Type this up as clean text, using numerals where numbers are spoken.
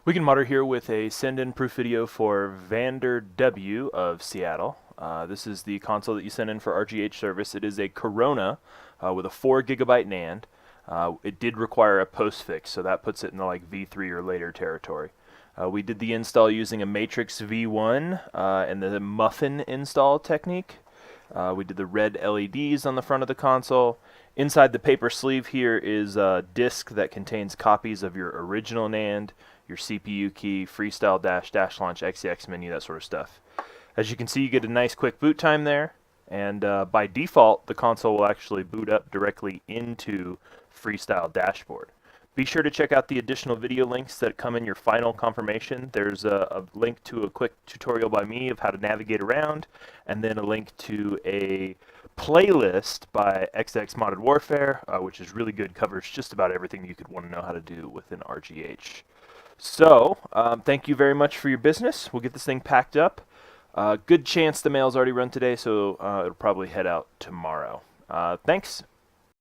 Weekend Modder here with a send-in proof video for Vander W of Seattle. This is the console that you send in for RGH service. It is a Corona with a 4 GB NAND. It did require a postfix, so that puts it in the like V3 or later territory. We did the install using a Matrix V1 and the muffin install technique. We did the red LEDs on the front of the console. Inside the paper sleeve here is a disk that contains copies of your original NAND, your CPU key, freestyle dash launch, XEX menu, that sort of stuff. As you can see, you get a nice quick boot time there, and by default, the console will actually boot up directly into Freestyle Dashboard. Be sure to check out the additional video links that come in your final confirmation. There's a link to a quick tutorial by me of how to navigate around, and then a link to a playlist by XX Modded Warfare, which is really good, covers just about everything you could want to know how to do within RGH. So, thank you very much for your business. We'll get this thing packed up. Good chance the mail's already run today, so it'll probably head out tomorrow. Thanks.